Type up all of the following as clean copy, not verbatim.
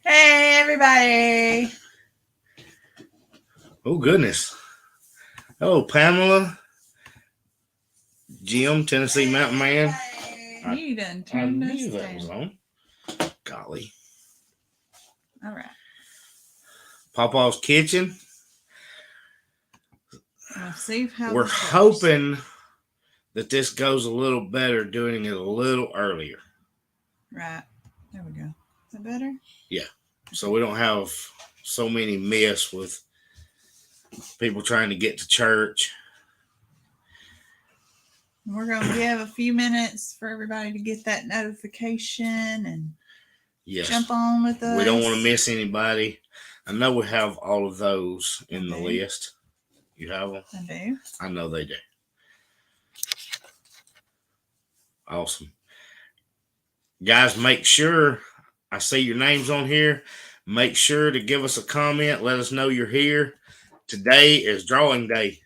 Hey, everybody. Oh, goodness. Hello, Pamela. Jim, Tennessee Mountain Man. You done I turned knew us that down. was on. Golly. All right. Papa's Kitchen. We'll see how We're this goes. hoping that this goes a little better, doing it a little earlier. Right. There we go. Is that better? Yeah. So we don't have so many miss with people trying to get to church. We're going to give a few minutes for everybody to get that notification and jump on with us. We don't want to miss anybody. I know we have all of those in the list. You have them? I do. I know they do. Awesome. Guys, make sure, I see your names on here. Make sure to give us a comment. Let us know you're here. Today is drawing day.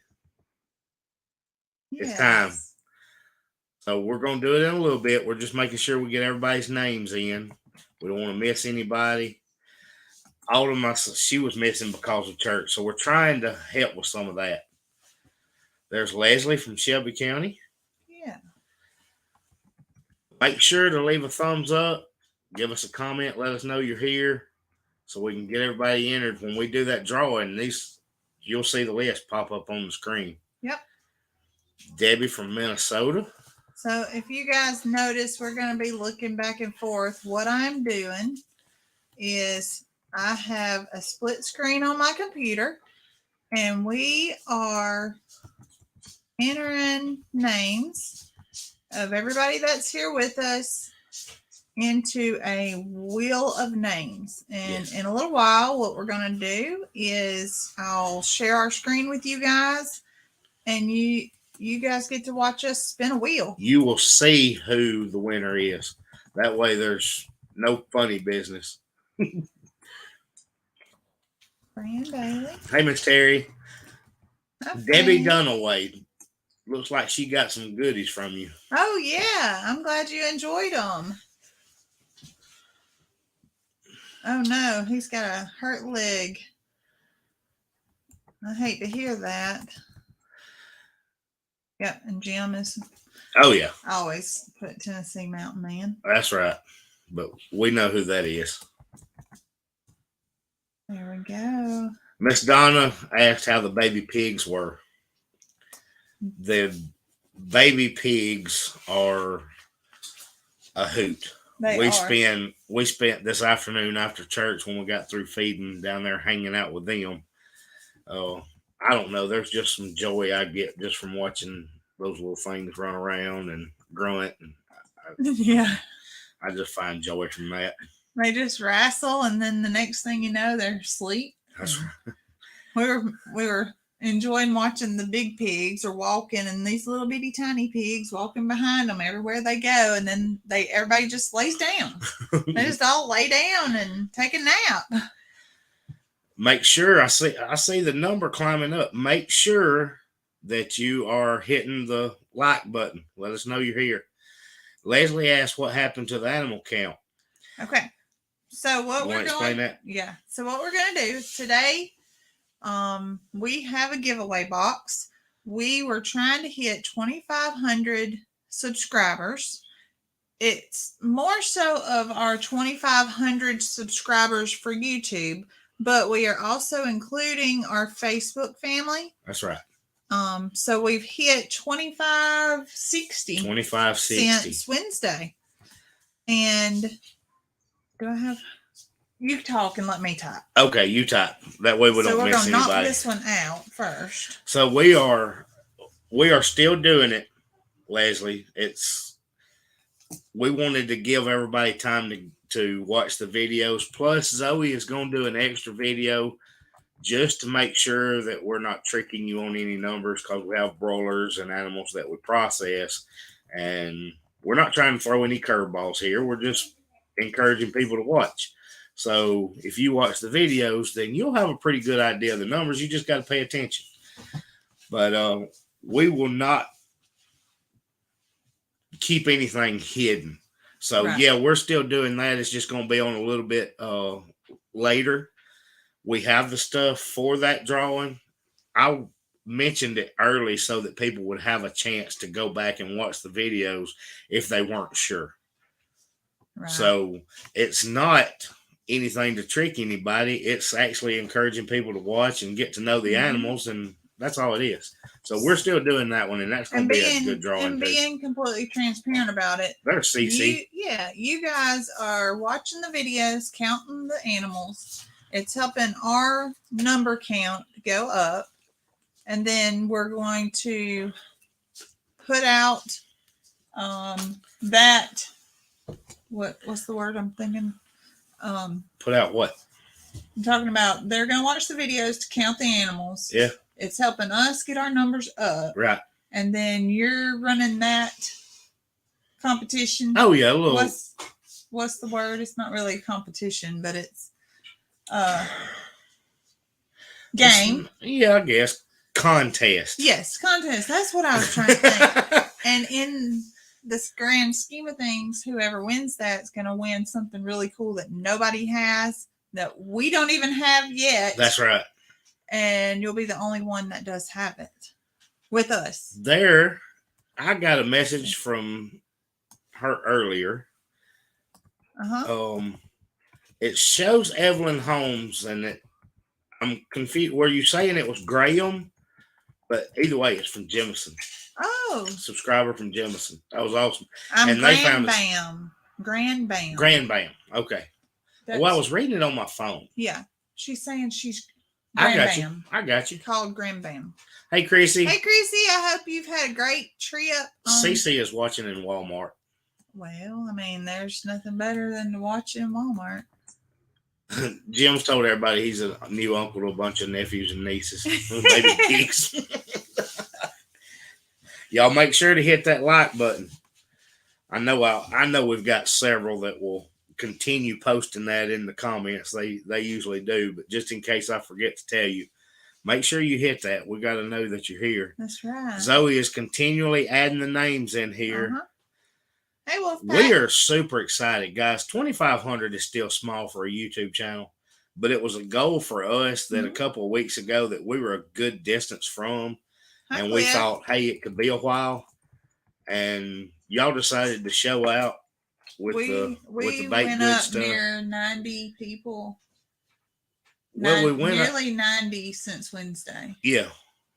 Yes. It's time. So we're going to do it in a little bit. We're just making sure we get everybody's names in. We don't want to miss anybody. Autumn, she was missing because of church. So we're trying to help with some of that. There's Leslie from Shelby County. Yeah. Make sure to leave a thumbs up. Give us a comment. Let us know you're here so we can get everybody entered. When we do that drawing, you'll see the list pop up on the screen. Yep. Debbie from Minnesota. So if you guys notice, we're going to be looking back and forth. What I'm doing is I have a split screen on my computer, and we are entering names of everybody that's here with us into a wheel of names. And in a little while, what we're going to do is I'll share our screen with you guys, and you guys get to watch us spin a wheel. You will see who the winner is. That way there's no funny business. Fran Bailey. Hey, Miss Terry. Hi, Debbie Dunaway. Looks like she got some goodies from you. Oh, yeah. I'm glad you enjoyed them. Oh, no. He's got a hurt leg. I hate to hear that. Yep, and Jim is... Oh, yeah. I always put Tennessee Mountain Man. That's right. But we know who that is. There we go. Miss Donna asked how the baby pigs were. The baby pigs are a hoot. We spent this afternoon after church when we got through feeding down there hanging out with them. I don't know. There's just some joy I get just from watching those little things run around and grunt. And I just find joy from that. They just wrestle, and then the next thing you know, they're asleep. That's right. We were enjoying watching the big pigs are walking, and these little bitty tiny pigs walking behind them everywhere they go, and then everybody just lays down. They just all lay down and take a nap. Make sure I see the number climbing up. Make sure that you are hitting the like button. Let us know you're here. Leslie asked what happened to the animal count. Okay. So what we're doing? That? Yeah. So what we're going to do today, we have a giveaway box. We were trying to hit 2,500 subscribers. It's more so of our 2,500 subscribers for YouTube, but we are also including our Facebook family. That's right. So we've hit 2,560. 2,560 since Wednesday. And do I have... You talk and let me type. Okay, you type. That way we don't miss anybody. So we're going to knock this one out first. So we are still doing it, Leslie. We wanted to give everybody time to watch the videos. Plus, Zoe is going to do an extra video just to make sure that we're not tricking you on any numbers, because we have broilers and animals that we process. And we're not trying to throw any curveballs here. We're just encouraging people to watch. So if you watch the videos, then you'll have a pretty good idea of the numbers. You just got to pay attention. But we will not keep anything hidden. So yeah, we're still doing that. It's just going to be on a little bit later. We have the stuff for that drawing. I mentioned it early so that people would have a chance to go back and watch the videos if they weren't sure. Right. So it's not anything to trick anybody. It's actually encouraging people to watch and get to know the animals, and that's all it is. So we're still doing that one, and that's going to be a good drawing. And being completely transparent about it. There's CC. You guys are watching the videos, counting the animals. It's helping our number count go up. And then we're going to put out that. What's the word I'm thinking? Put out what? I'm talking about they're going to watch the videos to count the animals. Yeah. It's helping us get our numbers up. Right. And then you're running that competition. Oh, yeah. A little. What's the word? It's not really a competition, but it's game. Yeah, I guess. Contest. Yes, contest. That's what I was trying to think. And in this grand scheme of things, whoever wins that is going to win something really cool that nobody has, that we don't even have yet. That's right. And you'll be the only one that does have it with us. I got a message from her earlier. It shows Evelyn Holmes, and I'm confused. Were you saying it was Graham? But either way, it's from Jemison. Oh. Subscriber from Jemison. That was awesome. And Grand Bam. Grand Bam. Okay. Well, I was reading it on my phone. Yeah. She's saying she's I got you. Called Grand Bam. Hey, Chrissy. I hope you've had a great trip. Cece is watching in Walmart. Well, I mean, there's nothing better than to watch in Walmart. Jim's told everybody he's a new uncle to a bunch of nephews and nieces. Baby pigs. Y'all make sure to hit that like button. I know we've got several that will continue posting that in the comments. They usually do, but just in case I forget to tell you, make sure you hit that. We got to know that you're here. That's right. Zoe is continually adding the names in here. Hey, Wolfpack. We are super excited, guys. 2,500 is still small for a YouTube channel, but it was a goal for us that a couple of weeks ago that we were a good distance from, and we thought, hey, it could be a while, and y'all decided to show out with the baked good stuff. Near 90 people. Well, we went nearly 90 since Wednesday. Yeah,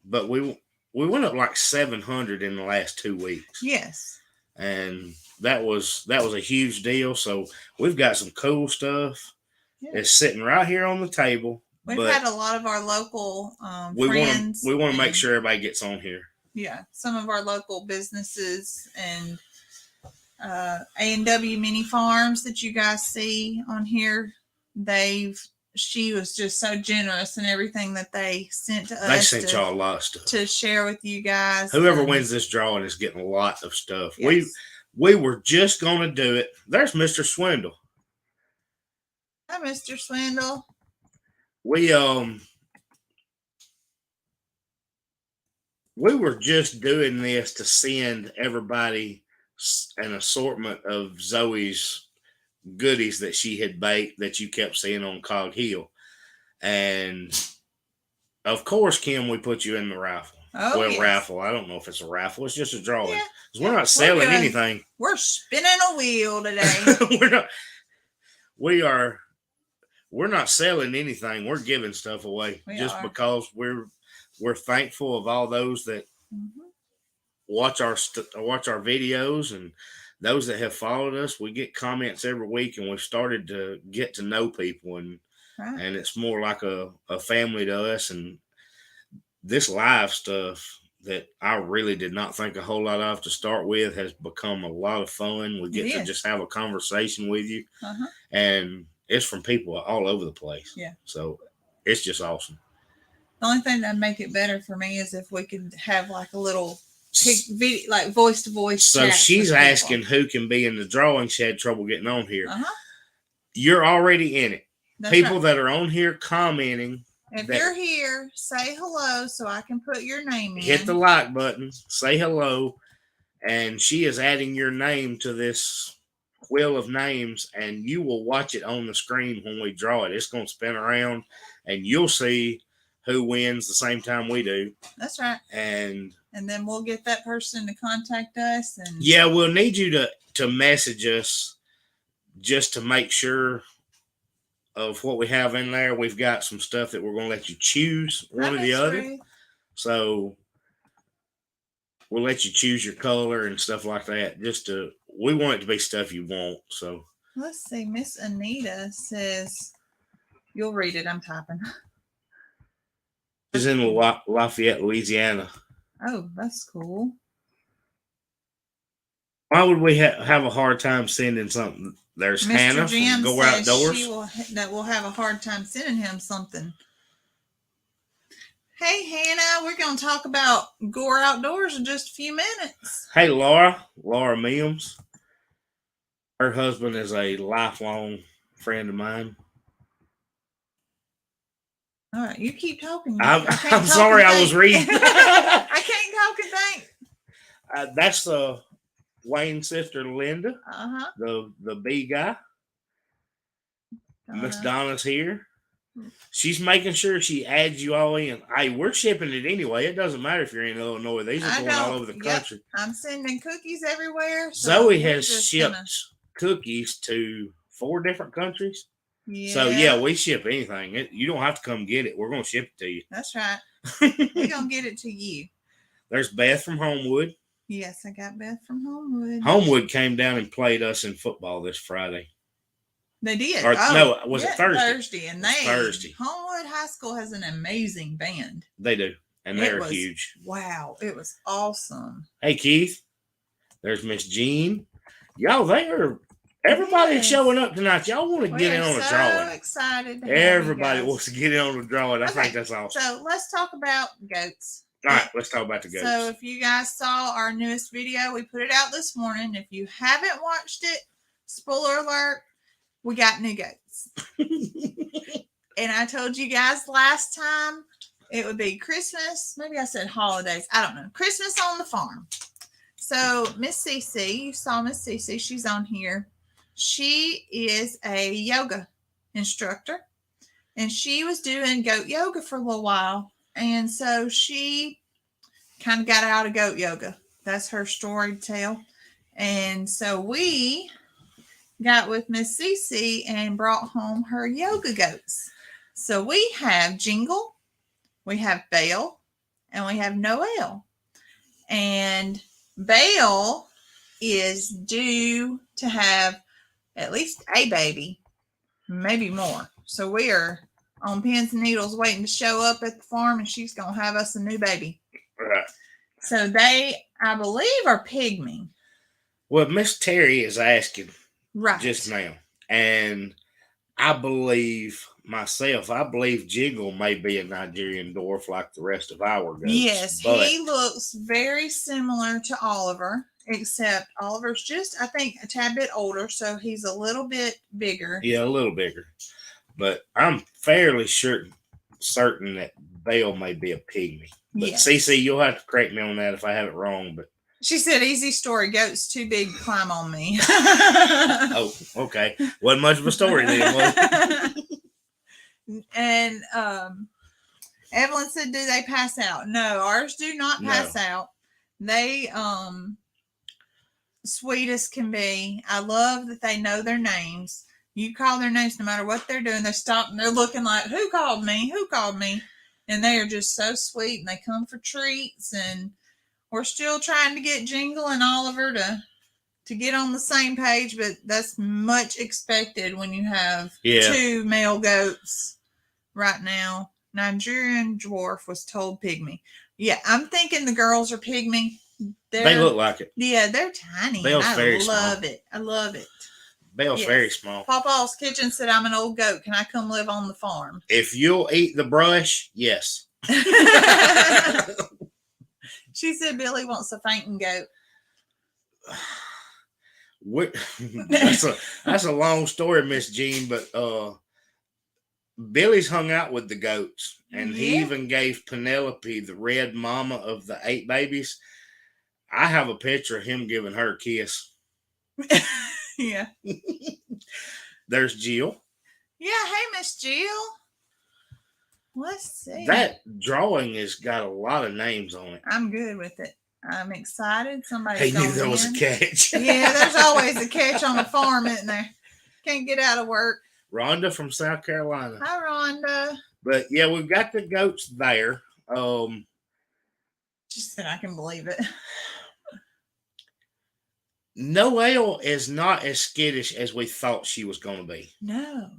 but we went up like 700 in the last 2 weeks. Yes, and that was a huge deal. So we've got some cool stuff. Yeah. It's sitting right here on the table. We've had a lot of our local friends. We want to make sure everybody gets on here. Yeah, some of our local businesses and A&W Mini Farms that you guys see on here. She was just so generous in everything that they sent to us. They sent y'all a lot of stuff to share with you guys. Whoever wins this drawing is getting a lot of stuff. Yes. We were just going to do it. There's Mr. Swindle. Hi, Mr. Swindle. We were just doing this to send everybody an assortment of Zoe's goodies that she had baked that you kept seeing on Cog Hill. And of course, Kim, we put you in the raffle. Oh, yes. Raffle. I don't know if it's a raffle. It's just a drawing. Yeah. We're not selling anything. We're spinning a wheel today. We're not selling anything. We're giving stuff away because we're thankful of all those that watch our videos and those that have followed us. We get comments every week, and we've started to get to know people, and it's more like a family to us. And this live stuff that I really did not think a whole lot of to start with has become a lot of fun. We get to just have a conversation with you, and it's from people all over the place. Yeah. So it's just awesome. The only thing that'd make it better for me is if we could have like a little video, like voice to voice. So she's asking who can be in the drawing. She had trouble getting on here. You're already in it. That's people that are on here commenting. If you're here, say hello so I can put your name in. Hit the like button. Say hello. And she is adding your name to this wheel of names, and you will watch it on the screen when we draw it. It's going to spin around, and you'll see who wins the same time we do. That's right. And then we'll get that person to contact us. And yeah, we'll need you to message us just to make sure of what we have in there. We've got some stuff that we're going to let you choose one or the other. So we'll let you choose your color and stuff like that. We want it to be stuff you want. So let's see. Miss Anita says, you'll read it. I'm typing. She's in Lafayette, Louisiana. Oh, that's cool. Why would we have a hard time sending something? There's Mr. Hannah Jim from Go Outdoors. We'll have a hard time sending him something. Hey, Hannah, we're going to talk about Gore Outdoors in just a few minutes. Hey, Laura Mims. Her husband is a lifelong friend of mine. All right, you keep talking. I'm sorry, I was reading. I can't talk and think. That's Wayne's sister, Linda. Uh-huh. The B guy. Miss Donna's here. She's making sure she adds you all in. Hey, we're shipping it anyway. It doesn't matter if you're in Illinois. These are going all over the country. Yep. I'm sending cookies everywhere. Zoe has shipped cookies to 4 different countries. Yeah. So, yeah, we ship anything. You don't have to come get it. We're going to ship it to you. That's right. We're going to get it to you. There's Beth from Homewood. Yes, I got Beth from Homewood. Homewood came down and played us in football this Friday. They did. No, was it Thursday? Thursday. And Thursday. Homewood High School has an amazing band. They do. And they're huge. Wow. It was awesome. Hey, Keith. There's Miss Jean. Y'all, everybody's showing up tonight. Y'all want to get in on a drawing. So excited. Everybody wants to get in on the drawing. I think that's awesome. So let's talk about goats. All right, let's talk about the goats. So if you guys saw our newest video, we put it out this morning. If you haven't watched it, spoiler alert, we got new goats. And I told you guys last time it would be Christmas. Maybe I said holidays. I don't know. Christmas on the farm. So Miss Cece, you saw Miss Cece. She's on here. She is a yoga instructor. And she was doing goat yoga for a little while. And so she kind of got out of goat yoga. That's her story to tell. And so we got with Miss Cece and brought home her yoga goats. So we have Jingle, we have Belle, and we have Noelle. And Belle is due to have at least a baby, maybe more. So we are on pins and needles waiting to show up at the farm, and she's going to have us a new baby. Right. So they, I believe, are pygmy. Well, Miss Terry is asking right just now, and I believe Jingle may be a Nigerian dwarf like the rest of our goats. Yes, he looks very similar to Oliver, except Oliver's just, I think, a tad bit older, so he's a little bit bigger. Yeah, a little bigger. But I'm fairly certain that Belle may be a pygmy. But yes. Cece, you'll have to correct me on that if I have it wrong. But she said, "Easy story. Goat's too big to climb on me." Oh, okay. Wasn't much of a story then, was it? And Evelyn said, "Do they pass out?" No, ours do not pass out. They sweet as can be. I love that they know their names. You call their names no matter what they're doing. They stop and they're looking like, who called me? Who called me? And they are just so sweet, and they come for treats. And we're still trying to get Jingle and Oliver to get on the same page, but that's much expected when you have 2 male goats right now. Nigerian dwarf was told pygmy. Yeah, I'm thinking the girls are pygmy. They look like it. Yeah, they're tiny. I love it. I love it. Belle's very small. Papa's Kitchen said, "I'm an old goat. Can I come live on the farm?" If you'll eat the brush, yes. She said Billy wants a fainting goat. That's a long story, Miss Jean, but Billy's hung out with the goats, and he even gave Penelope, the red mama of the 8 babies. I have a picture of him giving her a kiss. Yeah. There's Jill. Yeah. Hey, Miss Jill. Let's see. That drawing has got a lot of names on it. I'm good with it. I'm excited. Somebody's He knew going there in. was a catch. Yeah, there's always a catch on a farm, isn't there? Can't get out of work. Rhonda from South Carolina. Hi, Rhonda. But yeah, we've got the goats there. She said, I can believe it. Noelle is not as skittish as we thought she was going to be. No.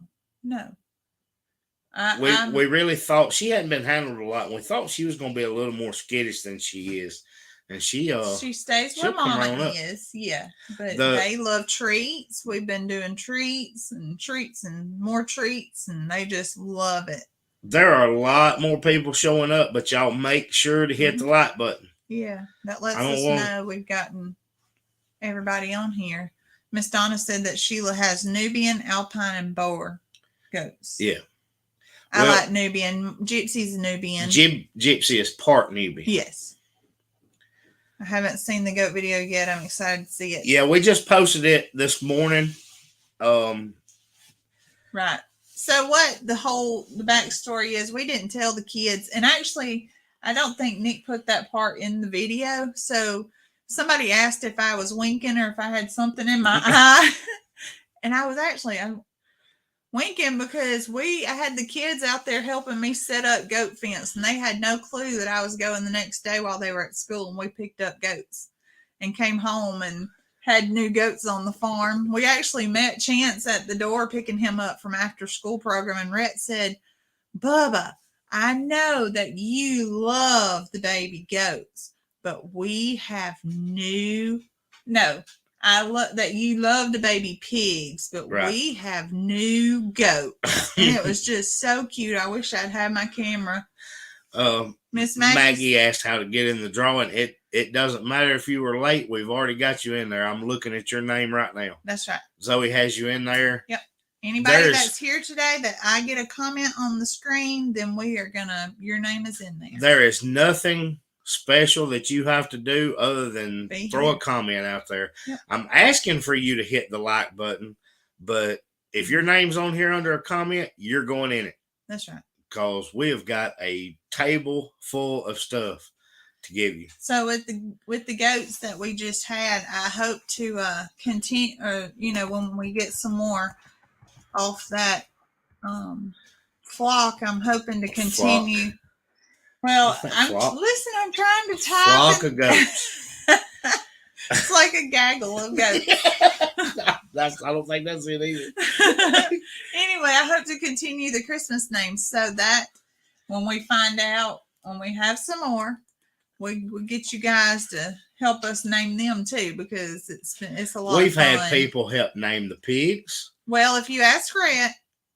We really thought she hadn't been handled a lot. And we thought she was going to be a little more skittish than she is. And she stays where Mama is. Yeah. But they love treats. We've been doing treats and more treats, and they just love it. There are a lot more people showing up, but y'all make sure to hit the like button. Yeah. That lets us know we've gotten everybody on here. Miss Donna said that Sheila has Nubian, Alpine, and Boer goats. Yeah. I like Nubian. Gypsy's Nubian. Gypsy is part Nubian. Yes. I haven't seen the goat video yet. I'm excited to see it. Yeah, we just posted it this morning. Right. So what the backstory is, we didn't tell the kids. And actually, I don't think Nick put that part in the video. So somebody asked if I was winking or if I had something in my eye. And I was actually winking because I had the kids out there helping me set up goat fence, and they had no clue that I was going the next day while they were at school, and we picked up goats and came home and had new goats on the farm. We actually met Chance at the door picking him up from after school program, and Rhett said, Bubba, I know that you love the baby goats, but we have I love that you love the baby pigs, but we have new goats. And it was just so cute. I wish I'd had my camera. Miss Maggie asked how to get in the drawing. It doesn't matter if you were late. We've already got you in there. I'm looking at your name right now. That's right. Zoe has you in there. Yep. Anybody that's here today that I get a comment on the screen, then your name is in there. There is nothing special that you have to do other than throw a comment out there. Yep. I'm asking for you to hit the like button, but if your name's on here under a comment, you're going in it. That's right. Because we have got a table full of stuff to give you. So with the goats that we just had, I hope to continue, or when we get some more off that flock, I'm hoping to continue. Well, I'm trying to type. Flock of goats. It's like a gaggle of goats. I don't think that's it either. Anyway, I hope to continue the Christmas names so that when we find out, when we have some more, we get you guys to help us name them too, because it's a lot We've of fun. had people help name the pigs. Well, if you ask Rhett,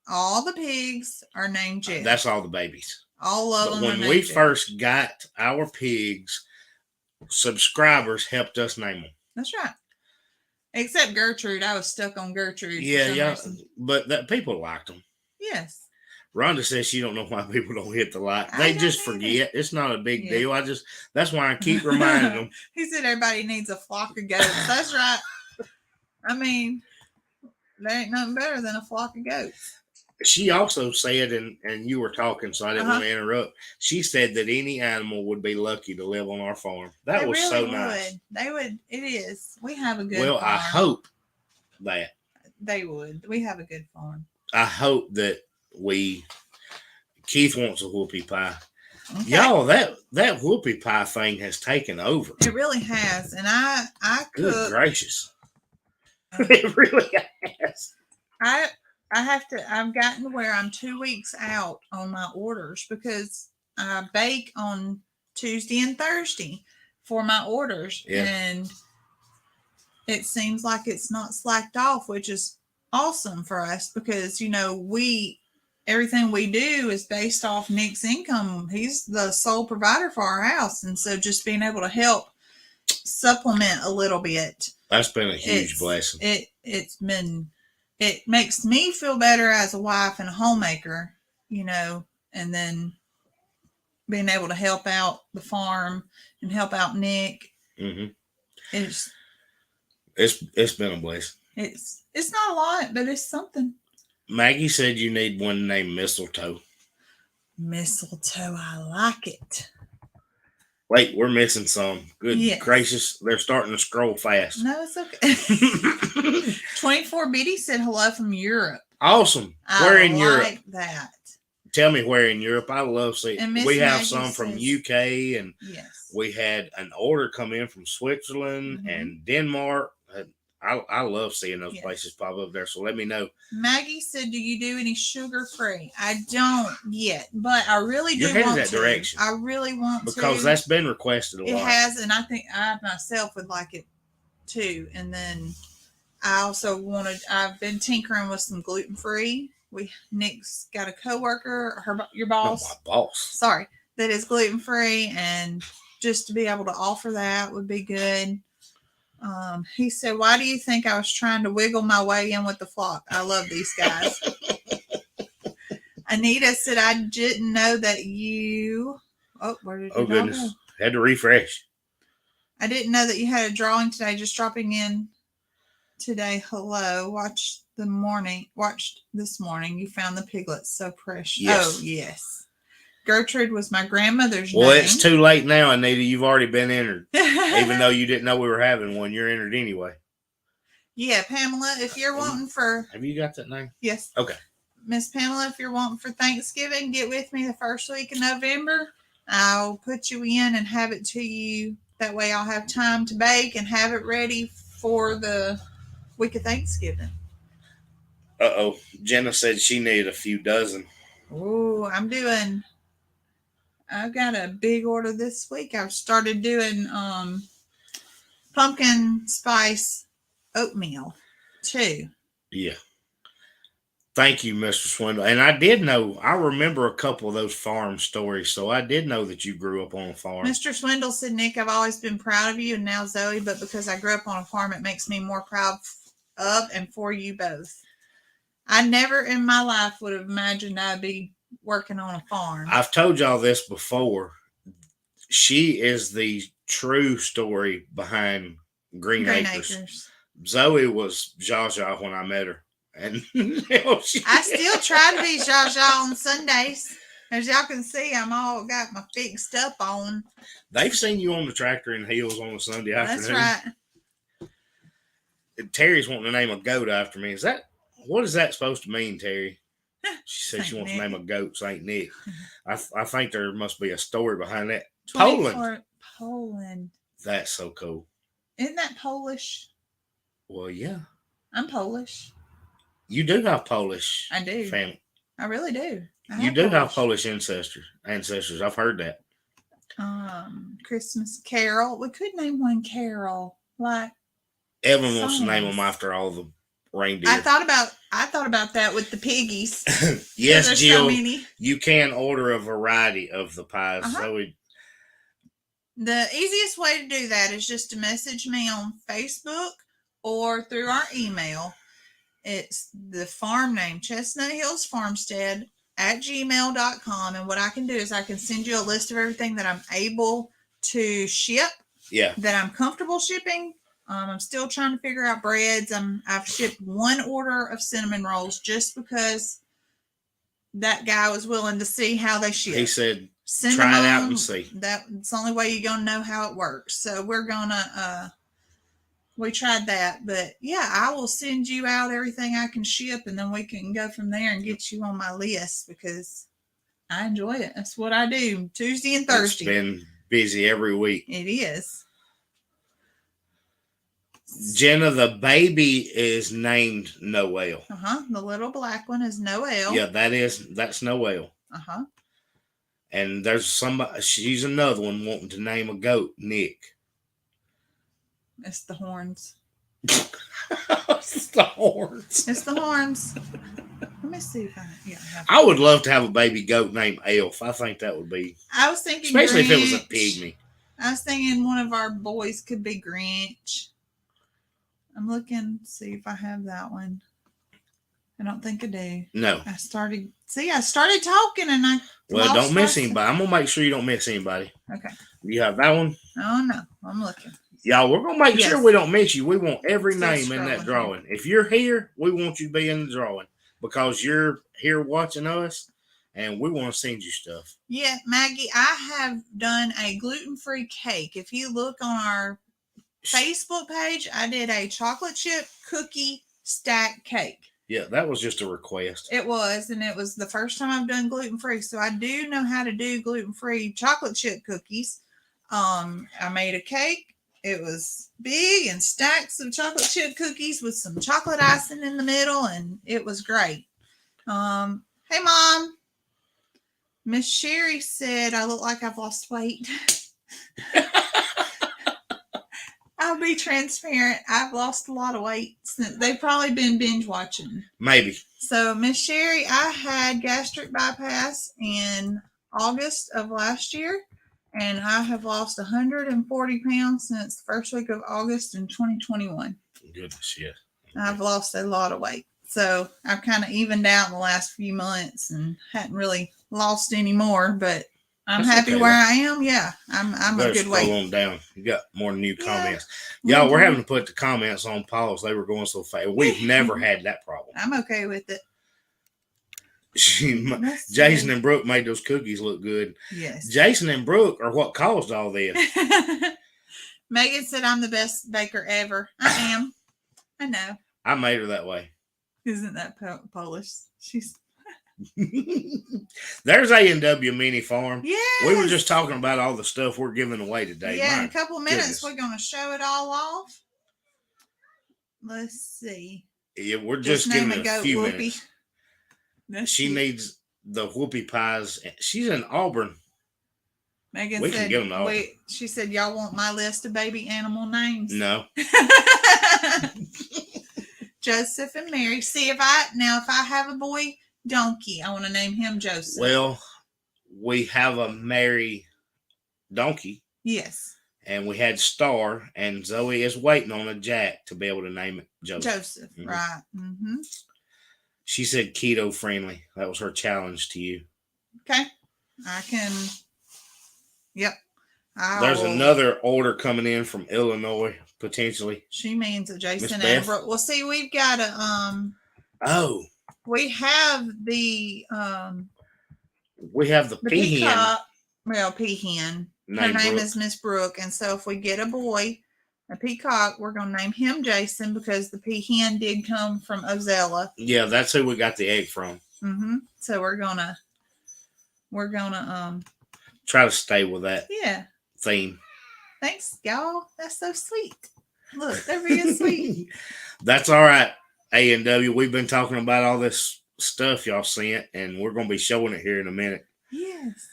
all the pigs are named Jeff. That's all the babies. All of them. When we first got our pigs, subscribers helped us name them. That's right. Except Gertrude. I was stuck on Gertrude. Yeah. But people liked them. Yes. Rhonda says she don't know why people don't hit the like. They just forget. It's not a big deal. That's why I keep reminding them. He said everybody needs a flock of goats. That's right. I mean, there ain't nothing better than a flock of goats. She also said, and you were talking, so I didn't want to interrupt. She said that any animal would be lucky to live on our farm. That was really so nice. They would. It is. We have a good farm. I hope that. They would. We have a good farm. I hope that Keith wants a whoopie pie. Okay. Y'all, that whoopie pie thing has taken over. It really has. And I cook. Good gracious. It really has. I've gotten to where I'm 2 weeks out on my orders because I bake on Tuesday and Thursday for my orders. Yeah. And it seems like it's not slacked off, which is awesome for us because, everything we do is based off Nick's income. He's the sole provider for our house. And so just being able to help supplement a little bit. That's been a huge blessing. It makes me feel better as a wife and a homemaker, and then being able to help out the farm and help out Nick. Mm-hmm. It's been a blessing. It's not a lot, but it's something. Maggie said you need one named Mistletoe. Mistletoe, I like it. Wait, we're missing some. Good gracious, they're starting to scroll fast. No, it's okay. 24 Biddy said hello from Europe. Awesome. Where in Europe? I like that. Tell me where in Europe. I love seeing. We have Maggie some from UK, and we had an order come in from Switzerland and Denmark. I love seeing those places pop up there. So let me know. Maggie said, "Do you do any sugar free?" I don't yet, but I really do. You're headed want that to. direction. I really want to because that's been requested a lot. It has, and I think I myself would like it too. And then I also wanted. I've been tinkering with some gluten free. Nick's got a coworker, your boss. No, my boss. Sorry, that is gluten free, and just to be able to offer that would be good. He said, "Why do you think I was trying to wiggle my way in with the flock? I love these guys." Anita said, "I didn't know that you." Oh, where did you goodness! Go? Had to refresh. I didn't know that you had a drawing today. Just dropping in today. Hello. Watched this morning. You found the piglets. So precious. Yes. Oh, yes. Gertrude was my grandmother's name. Well, it's too late now, Anita. You've already been entered. Even though you didn't know we were having one, you're entered anyway. Yeah, Pamela, if you're wanting for... Have you got that name? Yes. Okay. Miss Pamela, if you're wanting for Thanksgiving, get with me the first week of November. I'll put you in and have it to you. That way I'll have time to bake and have it ready for the week of Thanksgiving. Uh-oh. Jenna said she needed a few dozen. Oh, I've got a big order this week. I've started doing pumpkin spice oatmeal too. Yeah. Thank you, Mr. Swindle. And I remember a couple of those farm stories, so I did know that you grew up on a farm. Mr. Swindle said, "Nick, I've always been proud of you, and now Zoe, but because I grew up on a farm, it makes me more proud of and for you both. I never in my life would have imagined I'd be working on a farm." I've told y'all this before. She is the true story behind Green Acres. Zoe was Zsa when I met her. And I still try to be Zsa on Sundays. As y'all can see, I'm all got my fixed up on. They've seen you on the tractor in heels on a Sunday afternoon. That's right. Terry's wanting to name a goat after me. What is that supposed to mean, Terry? She said she wants to name a goat Saint Nick. I think there must be a story behind that. Poland. That's so cool. Isn't that Polish? Well, yeah. I'm Polish. You do have Polish. I do. Family. I really do. You do have Polish ancestors. I've heard that. Christmas Carol. We could name one Carol. Like Evan wants to name them after all the reindeer. I thought about that with the piggies. Yes, Jill. So you can order a variety of the pies. The easiest way to do that is just to message me on Facebook or through our email. It's the farm name, Chestnut Hills Farmstead @gmail.com. And what I can do is I can send you a list of everything that I'm able to ship. Yeah. That I'm comfortable shipping. I'm still trying to figure out breads. I've shipped one order of cinnamon rolls just because that guy was willing to see how they ship. He said, cinnamon, try it out and see. That's the only way you're going to know how it works. So we're going to, we tried that. But yeah, I will send you out everything I can ship, and then we can go from there and get you on my list because I enjoy it. That's what I do Tuesday and Thursday. It's been busy every week. It is. Jenna, the baby is named Noel. The little black one is Noel. Yeah, that's Noel. And there's she's another one wanting to name a goat Nick. It's the horns. It's the horns. It's the horns. Let me see if I would love to have a baby goat named Elf. I think that would be. I was thinking, especially Grinch. If it was a pygmy. I was thinking one of our boys could be Grinch. I'm looking to see if I have that one. I don't think I do. No. I started talking and I. Well, don't miss anybody. I'm going to make sure you don't miss anybody. Okay. You have that one? Oh, no. I'm looking. Y'all, we're going to make sure we don't miss you. We want every Still name in that scrolling drawing. If you're here, we want you to be in the drawing because you're here watching us and we want to send you stuff. Yeah, Maggie, I have done a gluten-free cake. If you look on our Facebook page, I did a chocolate chip cookie stack cake. Yeah, that was just a request. It was, and it was the first time I've done gluten-free. So I do know how to do gluten-free chocolate chip cookies. I made a cake. It was big and stacks of chocolate chip cookies with some chocolate icing in the middle, and it was great. Hey, Mom. Miss Sherry said I look like I've lost weight. I'll be transparent. I've lost a lot of weight since they've probably been binge watching. Maybe. So, Miss Sherry, I had gastric bypass in August of last year, and I have lost 140 pounds since the first week of August in 2021. Goodness, yes. I've lost a lot of weight. So I've kind of evened out in the last few months and hadn't really lost any more, but I'm happy where I am. Yeah, I'm a good weight. Scroll on down. You got more new comments. Y'all, we're having to put the comments on pause. They were going so fast. We've never had that problem. I'm okay with it. Jason and Brooke made those cookies look good. Yes. Jason and Brooke are what caused all this. Megan said I'm the best baker ever. I am. I know. I made her that way. Isn't that Polish? She's. There's A&W Mini Farm. Yeah. We were just talking about all the stuff we're giving away today. Yeah, in a couple of minutes we're going to show it all off. Let's see. Yeah, we're just giving it a few minutes. She needs the whoopie pies. She's in Auburn. Megan said, wait, she said, y'all want my list of baby animal names? No. Joseph and Mary. See, if I have a boy donkey, I want to name him Joseph. Well, we have a Mary donkey. Yes. And we had Star, and Zoe is waiting on a Jack to be able to name it Joseph. Joseph, right. Mm-hmm. She said keto friendly. That was her challenge to you. Okay. I can. Yep. There's another order coming in from Illinois, potentially. She means that Jason and Brooke. Well, see, we've got a we have the peahen. Peahen. Her name is Miss Brooke, and so if we get a boy, a peacock, we're gonna name him Jason because the peahen did come from Ozella. Yeah, that's who we got the egg from. Mm-hmm. So we're gonna try to stay with that. Yeah. Theme. Thanks, y'all. That's so sweet. Look, they're being sweet. That's all right. A&W, we've been talking about all this stuff y'all sent, and we're going to be showing it here in a minute. Yes.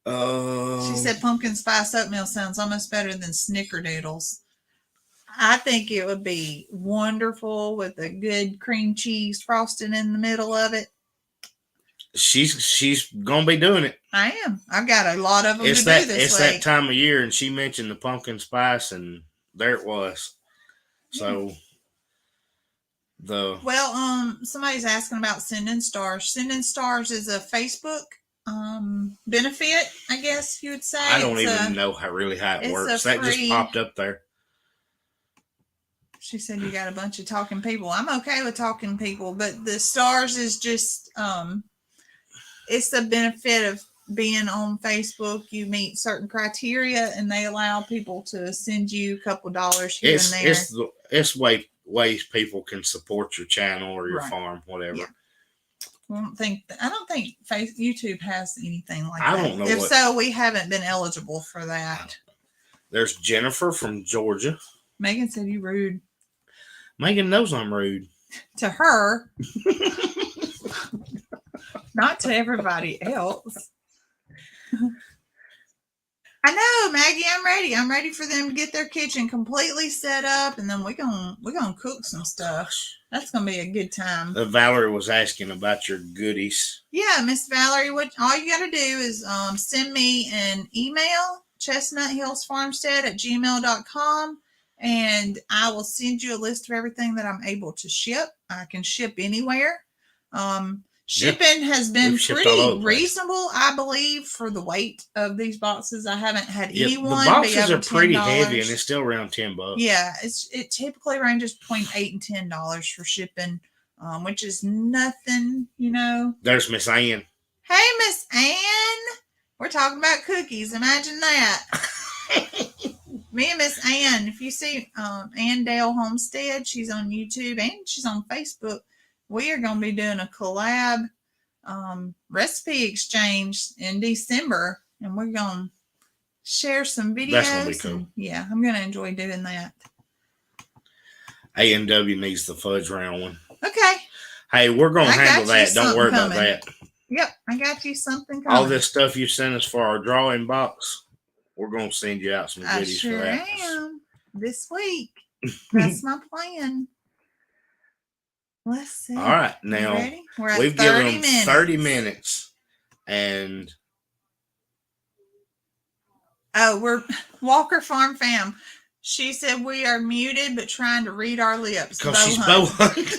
She said pumpkin spice oatmeal sounds almost better than snickerdoodles. I think it would be wonderful with a good cream cheese frosting in the middle of it. She's gonna be doing it. I am. I've got a lot of them to do this week. It's that time of year, and she mentioned the pumpkin spice, and there it was. So somebody's asking about Sending Stars. Sending Stars is a Facebook benefit, I guess you would say. I don't even know how it works. That just popped up there. She said you got a bunch of talking people. I'm okay with talking people, but the stars is just it's the benefit of being on Facebook. You meet certain criteria, and they allow people to send you a couple dollars here and there. It's ways people can support your channel or your farm, whatever. Yeah. I don't think YouTube has anything like that. I don't know. If so, we haven't been eligible for that. There's Jennifer from Georgia. Megan said you rude. Megan knows I'm rude. To her. Not to everybody else. I know, Maggie. I'm ready. I'm ready for them to get their kitchen completely set up, and then we're gonna cook some stuff. That's gonna be a good time. Valerie was asking about your goodies. Yeah, Miss Valerie. All you gotta do is send me an email, chestnuthillsfarmstead@gmail.com, and I will send you a list of everything that I'm able to ship. I can ship anywhere. Shipping has been pretty reasonable, I believe, for the weight of these boxes. I haven't had anyone the boxes be over are pretty $10. heavy, and it's still around $10. Yeah, it typically ranges between $8 and $10 for shipping, which is nothing, you know. There's Miss Ann. Hey, Miss Ann. We're talking about cookies. Imagine that. Me and Miss Ann. If you see Ann Dale Homestead, she's on YouTube and she's on Facebook. We are going to be doing a collab recipe exchange in December, and we're going to share some videos. That's going to be cool. And, yeah, I'm going to enjoy doing that. A&W needs the fudge round one. Okay. Hey, we're going to handle that. Don't worry about that. Yep, I got you something coming. All this stuff you sent us for our drawing box, we're going to send you out some goodies for that. I sure am. This week. That's my plan. Let's see. All right, now we've given them 30 minutes, and we're Walker Farm fam. She said we are muted but trying to read our lips. Because she's bow hunting.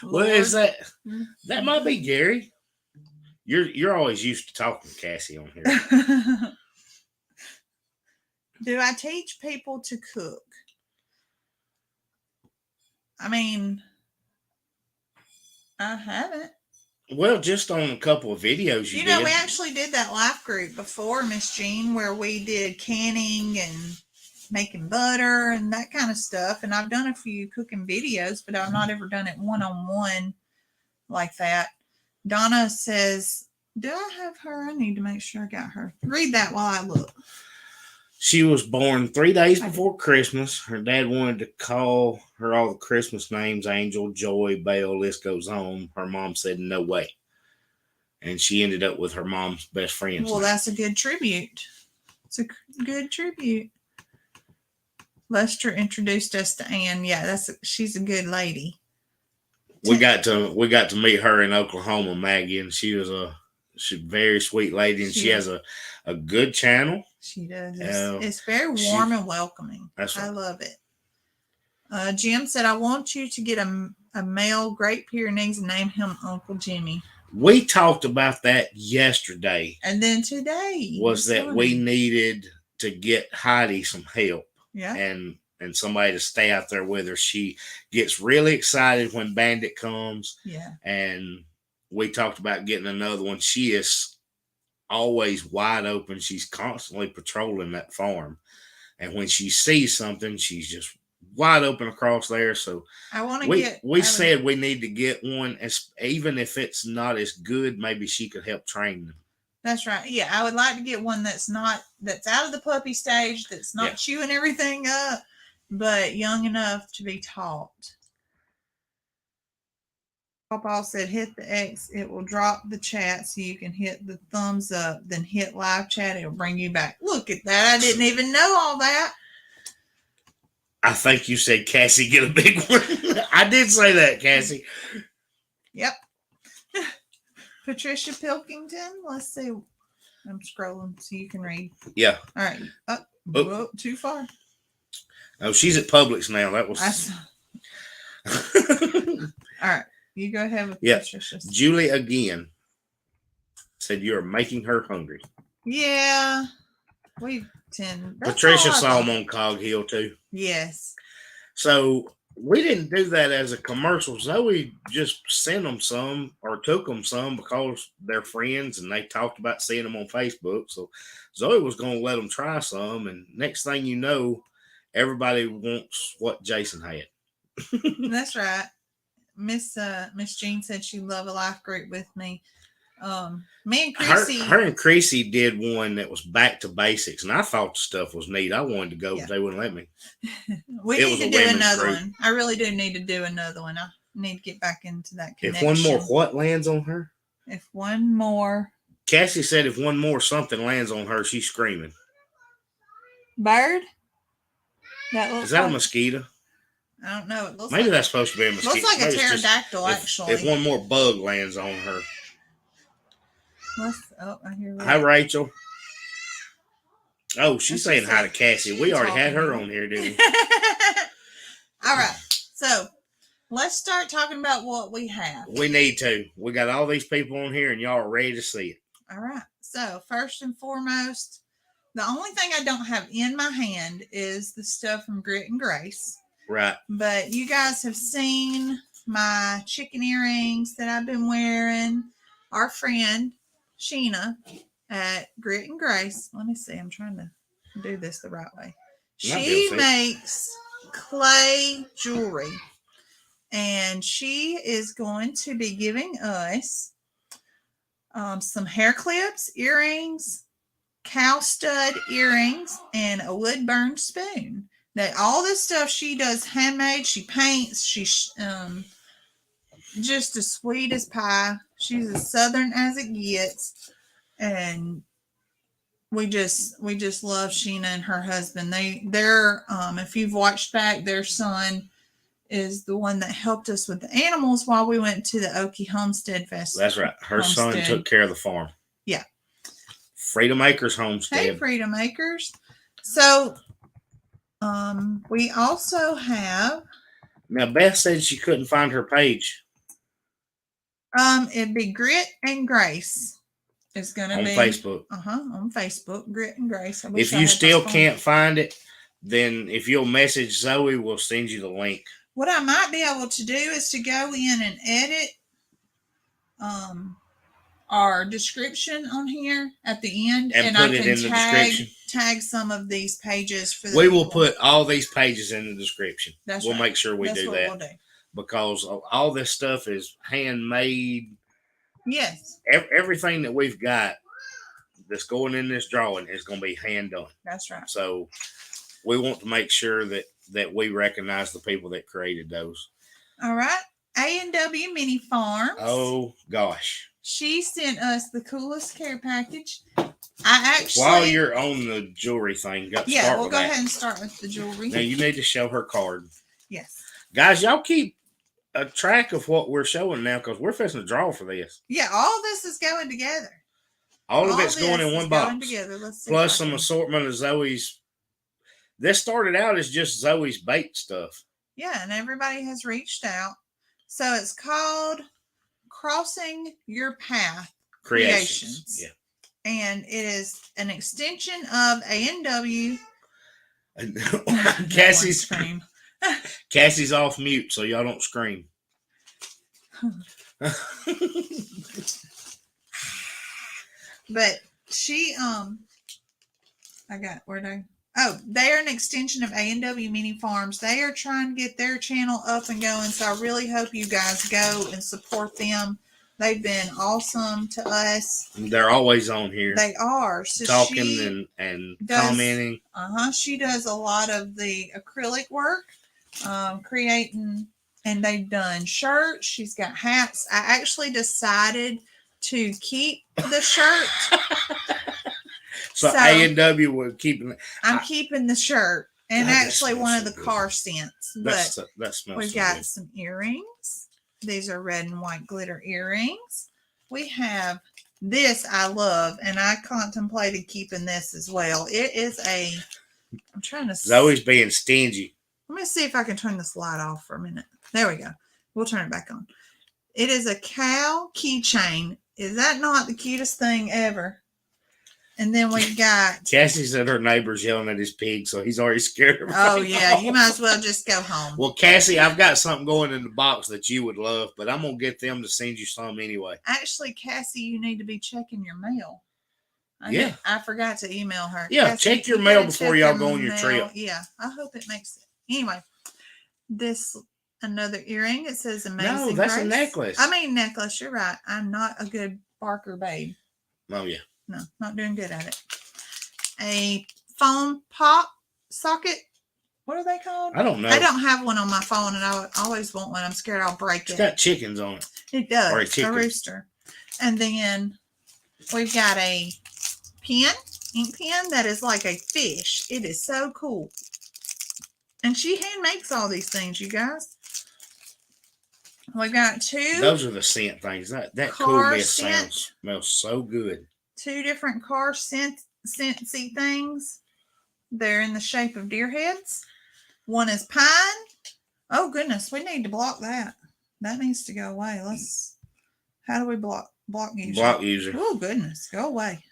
What is that? That might be Gary. You're always used to talking to Cassie on here. Do I teach people to cook? I mean, I haven't. Well, just on a couple of videos you know, we actually did that life group before, Miss Jean, where we did canning and making butter and that kind of stuff. And I've done a few cooking videos, but I've not ever done it one-on-one like that. Donna says, do I have her? I need to make sure I got her. Read that while I look. She was born 3 days before Christmas. Her dad wanted to call her all the Christmas names, Angel, Joy, Belle, list goes on. Her mom said, no way. And she ended up with her mom's best friend. Well, that's a good tribute. It's a good tribute. Lester introduced us to Ann. Yeah, she's a good lady. We got to meet her in Oklahoma, Maggie, and she's a very sweet lady, and she has a good channel. She does. It's very warm and welcoming. That's right. I love it. Jim said, I want you to get a male Great Pyrenees and name him Uncle Jimmy. We talked about that yesterday. And then today was that we needed to get Heidi some help. Yeah. And somebody to stay out there with her. She gets really excited when Bandit comes. Yeah. And we talked about getting another one. She is always wide open. She's constantly patrolling that farm. And when she sees something, she's just wide open across there. So I want to we said we need to get one, even if it's not as good, maybe she could help train them. That's right. Yeah, I would like to get one that's out of the puppy stage, that's not chewing everything up, but young enough to be taught. Papa said, hit the X. It will drop the chat so you can hit the thumbs up, then hit live chat. It'll bring you back. Look at that. I didn't even know all that. I think you said, Cassie, get a big one. I did say that, Cassie. Yep. Patricia Pilkington. Let's see. I'm scrolling so you can read. Yeah. All right. Whoa, too far. Oh, she's at Publix now. That was. All right. You go ahead with Patricia. Julie again said you're making her hungry. Yeah. Patricia saw them on Cog Hill too. Yes. So we didn't do that as a commercial. Zoe just sent them some or took them some because they're friends and they talked about seeing them on Facebook. So Zoe was going to let them try some. And next thing you know, everybody wants what Jason had. That's right. Miss Jean said she loved a life group with me. Me and Chrissy. Her and Chrissy did one that was back to basics, and I thought the stuff was neat. I wanted to go, but they wouldn't let me. We need to do another one. I really do need to do another one. I need to get back into that connection. If one more what lands on her? If one more. Cassie said if one more something lands on her, she's screaming. Bird? Is that a mosquito? I don't know. It looks Maybe that's supposed to be a mosquito. Looks like a pterodactyl, actually. If one more bug lands on her. I hear that. Hi, Rachel. Oh, she's saying hi to Cassie. We already had her on here, didn't we? All right. So, let's start talking about what we have. We need to. We got all these people on here, and y'all are ready to see it. All right. So first and foremost, the only thing I don't have in my hand is the stuff from Grit and Grace. Right. But you guys have seen my chicken earrings that I've been wearing. Our friend Sheena at Grit and Grace. Let me see. I'm trying to do this the right way. She makes clay jewelry. And she is going to be giving us some hair clips, earrings, cow stud earrings, and a wood burn spoon. That all this stuff she does handmade. She paints. She's just as sweet as pie. She's as southern as it gets, and we just love Sheena and her husband. They're if you've watched back, their son is the one that helped us with the animals while we went to the Okie Homestead Festival. That's right. Her son took care of the farm. Yeah. Freedom Acres Homestead. Hey, Freedom Acres. So, we also have. Now, Beth said she couldn't find her page. It'd be Grit and Grace. It's gonna be on Facebook. On Facebook, Grit and Grace. If you still can't find it, then if you'll message Zoe, we'll send you the link. What I might be able to do is to go in and edit our description on here at the end, and put it in the description. Tag some of these pages for the We will put all these pages in the description. That's we'll right. make sure we do that. We'll do. Because all this stuff is handmade. Yes. Everything that we've got that's going in this drawing is going to be hand done. That's right. So we want to make sure that we recognize the people that created those. All right. A&W Mini Farms. Oh, gosh. She sent us the coolest care package. I actually... While you're on the jewelry thing, we'll go ahead and start with the jewelry. Now, you need to show her card. Yes. Guys, y'all keep a track of what we're showing now because we're fixing to draw for this. Yeah, all this is going together. All of it's going in one box. Together. Let's see plus some assortment of Zoe's. This started out as just Zoe's bait stuff. Yeah, and everybody has reached out. So it's called Crossing Your Path Creations. Yeah. And it is an extension of A&W. Cassie's off mute, so y'all don't scream. But she they are an extension of A&W Mini Farms. They are trying to get their channel up and going, so I really hope you guys go and support them. They've been awesome to us. They're always on here. They are. So talking and commenting. She does a lot of the acrylic work, creating, and they've done shirts. She's got hats. I actually decided to keep the shirt. So A&W would keep. I'm keeping the shirt and actually one of the car scents. But that smells. We've got some earrings. These are red and white glitter earrings. We have this I love, and I contemplated keeping this as well. It is I'm trying to. Zoe's being stingy. Let me see if I can turn this light off for a minute. There we go. We'll turn it back on. It is a cow keychain. Is that not the cutest thing ever? And then we got... Cassie said her neighbor's yelling at his pig, so he's already scared of him. Oh, yeah. You might as well just go home. Well, Cassie, I've got something going in the box that you would love, but I'm going to get them to send you some anyway. Actually, Cassie, you need to be checking your mail. I forgot to email her. Yeah, Cassie, check your mail before y'all go on your trip. Yeah, I hope it makes it. Anyway, another earring. It says Amazing No, that's Grace. a necklace. I mean necklace. You're right. I'm not a good Barker babe. Oh, yeah. No, not doing good at it. A phone pop socket. What are they called? I don't know. I don't have one on my phone, and I always want one. I'm scared I'll break it. It's got chickens on it. It does. Or a rooster. And then we've got a ink pen that is like a fish. It is so cool. And she hand makes all these things, you guys. We've got two. Those are the scent things. That cool mist smells so good. Two different car scentsy things. They're in the shape of deer heads. One is pine. Oh goodness, we need to block that. That needs to go away. How do we block user? Block user. Oh goodness, go away.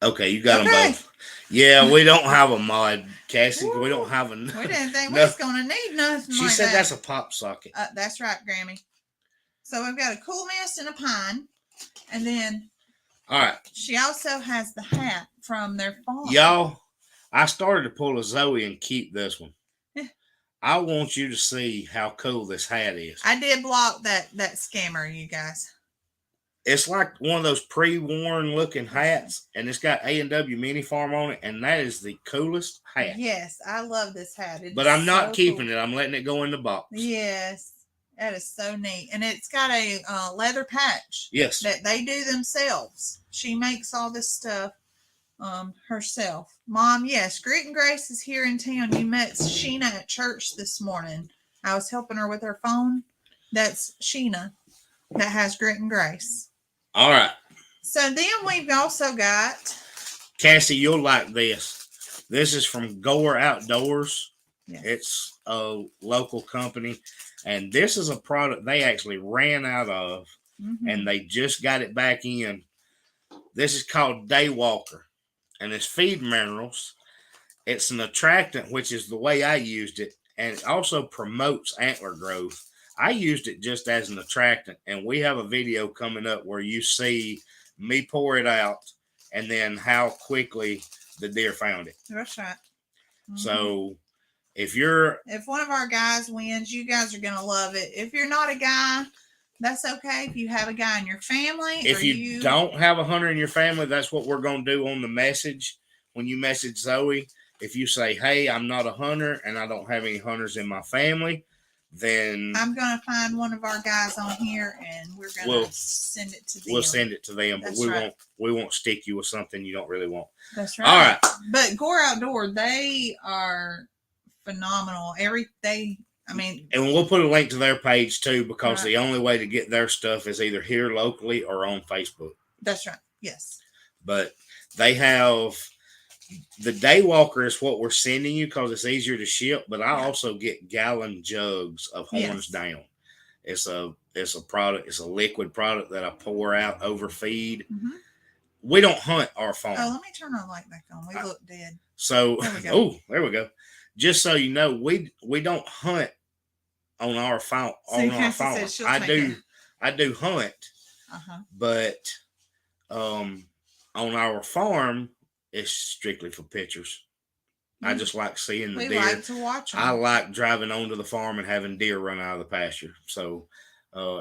Okay, you got them both. Yeah, we don't have a mod, Cassie. We don't have a. We didn't think we was gonna need nothing. She said that's a pop socket. That's right, Grammy. So we've got a Cool Mist and a pine, and then. All right. She also has the hat from their farm. Y'all, I started to pull a Zoe and keep this one. I want you to see how cool this hat is. I did block that scammer, you guys. It's like one of those pre-worn looking hats, and it's got A&W Mini Farm on it, and that is the coolest hat. Yes, I love this hat. But I'm not keeping it. I'm letting it go in the box. Yes, that is so neat. And it's got a leather patch. Yes. That they do themselves. She makes all this stuff herself. Mom, yes, Grit and Grace is here in town. You met Sheena at church this morning. I was helping her with her phone. That's Sheena that has Grit and Grace. All right. So then we've also got... Cassie, you'll like this. This is from Gore Outdoors. Yes. It's a local company. And this is a product they actually ran out of. Mm-hmm. And they just got it back in. This is called Daywalker. And it's feed minerals. It's an attractant, which is the way I used it. And it also promotes antler growth. I used it just as an attractant, and we have a video coming up where you see me pour it out and then how quickly the deer found it. That's right. Mm-hmm. So if one of our guys wins, you guys are going to love it. If you're not a guy, that's okay. If you have a guy in your family. If you don't have a hunter in your family, that's what we're going to do on the message. When you message Zoe, if you say, hey, I'm not a hunter and I don't have any hunters in my family, then I'm going to find one of our guys on here and we're going to send it to them. We'll send it to them, That's but right. we won't stick you with something you don't really want. That's right. All right. But Gore Outdoor, they are phenomenal. And we'll put a link to their page too, because the only way to get their stuff is either here locally or on Facebook. That's right. Yes. But they have the Daywalker is what we're sending you because it's easier to ship. But I also get gallon jugs of Horns Down. It's a product. It's a liquid product that I pour out over feed. Mm-hmm. We don't hunt our farm. Oh, let me turn our light back on. We look dead. So there we go. Just so you know, we don't hunt on our farm. I do hunt, but on our farm, it's strictly for pictures. Mm-hmm. I just like seeing the deer. We like to watch them. I like driving onto the farm and having deer run out of the pasture. So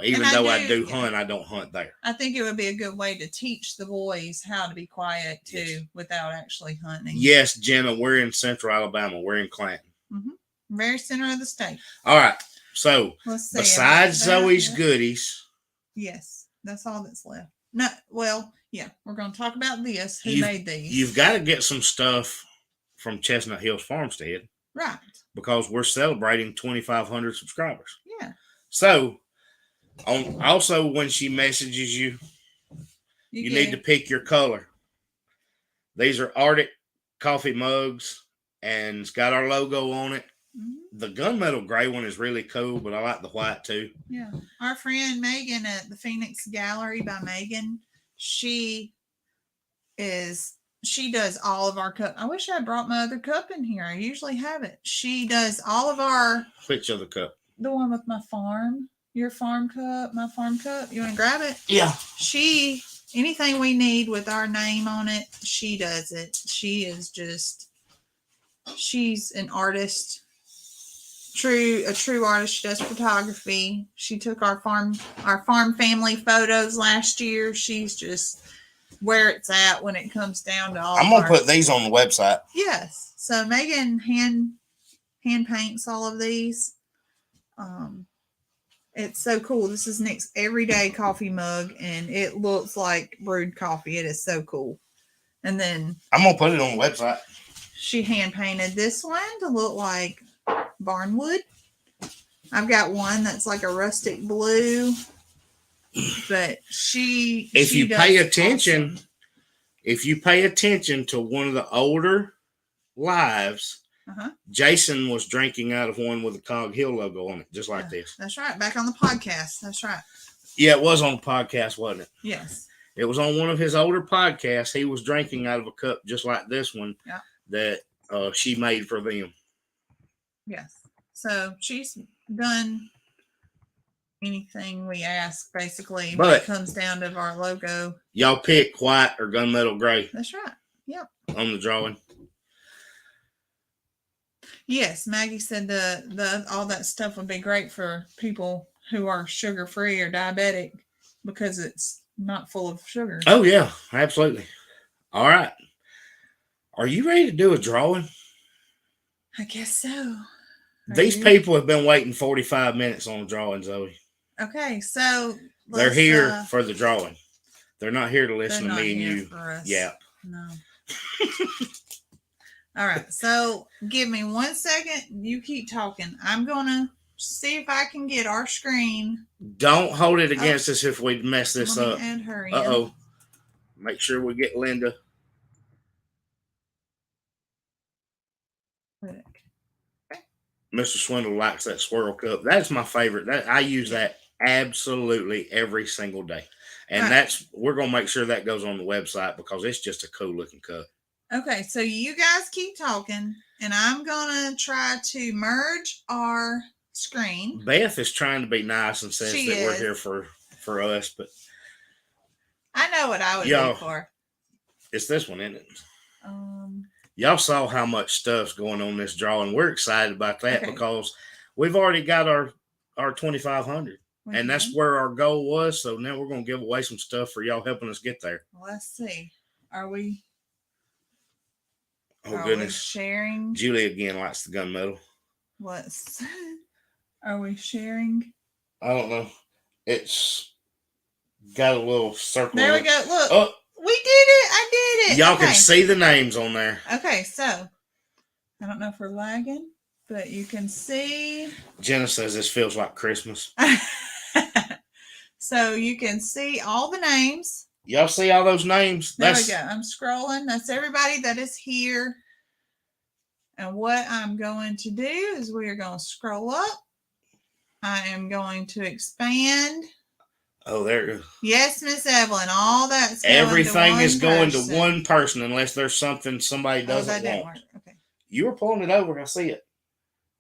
even though I do hunt, I don't hunt there. I think it would be a good way to teach the boys how to be quiet too, without actually hunting. Yes, Jenna, we're in Central Alabama. We're in Clanton. Mm-hmm. Very center of the state. All right. So besides Zoe's goodies. Yes, that's all that's left. No, well, yeah, we're going to talk about this. Who made these? You've got to get some stuff from Chestnut Hills Farmstead. Right. Because we're celebrating 2,500 subscribers. Yeah. So, also when she messages you, you need to pick your color. These are Arctic coffee mugs, and it's got our logo on it. Mm-hmm. The gunmetal gray one is really cool, but I like the white too. Yeah. Our friend Megan at the Phoenix Gallery by Megan, she does all of our cup. I wish I brought my other cup in here. I usually have it. She does all of our... Which other cup? The one with my farm. Your farm cup, my farm cup. You want to grab it? Yeah. Anything we need with our name on it, she does it. She's an artist. A true artist. She does photography. She took our farm family photos last year. She's just where it's at when it comes down to all. I'm gonna put these on the website. Yes. So Megan hand paints all of these. It's so cool. This is Nick's everyday coffee mug, and it looks like brewed coffee. It is so cool. And then I'm gonna put it on the website. She hand painted this one to look like barnwood. I've got one that's like a rustic blue, but if you pay attention to one of the older lives, Jason was drinking out of one with a Cog Hill logo on it, just like this. That's right. Back on the podcast. That's right. Yeah, it was on the podcast, wasn't it? Yes. It was on one of his older podcasts. He was drinking out of a cup just like this one that she made for them. Yes. So she's done anything we ask, basically, when it comes down to our logo. Y'all pick white or gunmetal gray. That's right. Yep. On the drawing. Yes, Maggie said the all that stuff would be great for people who are sugar-free or diabetic because it's not full of sugar. Oh, yeah, absolutely. All right. Are you ready to do a drawing? I guess so. These people have been waiting 45 minutes on the drawing, Zoe. Okay, so they're here for the drawing. They're not here to listen to me and you. Yeah. No. All right, so give me 1 second. You keep talking. I'm going to see if I can get our screen. Don't hold it against us if we mess this up. Add her in. Uh-oh. Make sure we get Linda. Okay. Mr. Swindle likes that swirl cup. That's my favorite. I use that absolutely every single day. And we're going to make sure that goes on the website because it's just a cool looking cup. Okay, so you guys keep talking, and I'm going to try to merge our screen. Beth is trying to be nice and says we're here for us, but I know what I would do for. It's this one, isn't it? Y'all saw how much stuff's going on this drawing. We're excited about that because we've already got our 2,500, and that's where our goal was. So now we're going to give away some stuff for y'all helping us get there. Well, let's see. Are we? Oh, goodness. We sharing? Julie again likes the gunmetal. Are we sharing? I don't know. It's got a little circle. There we go. Look. Oh. We did it. I did it. Y'all can see the names on there. Okay, so I don't know if we're lagging, but you can see. Jenna says this feels like Christmas. So you can see all the names. Y'all see all those names? There we go. I'm scrolling. That's everybody that is here. And what I'm going to do is we are going to scroll up. I am going to expand. Oh, there you go. Yes, Miss Evelyn. All that's going everything is going to one person unless there's something somebody doesn't that didn't want. Work. Okay. You were pulling it over. I see it.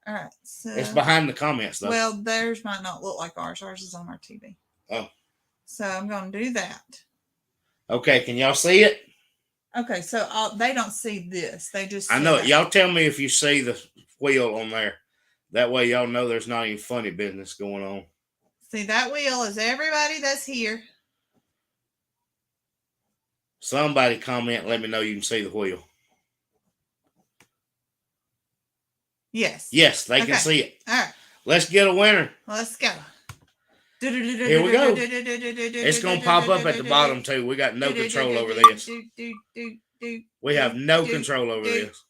All right. So it's behind the comments, though. Well, theirs might not look like ours. Ours is on our TV. Oh. So I'm going to do that. Okay. Can y'all see it? Okay. So they don't see this. They just see I know it. Y'all tell me if you see the wheel on there. That way y'all know there's not any funny business going on. See, that wheel is everybody that's here. Somebody comment and let me know you can see the wheel. Yes. Yes, they can see it. All right. Let's get a winner. Let's go. Here we go. It's going to pop up at the bottom, too. We got no control over this. We have no control over this.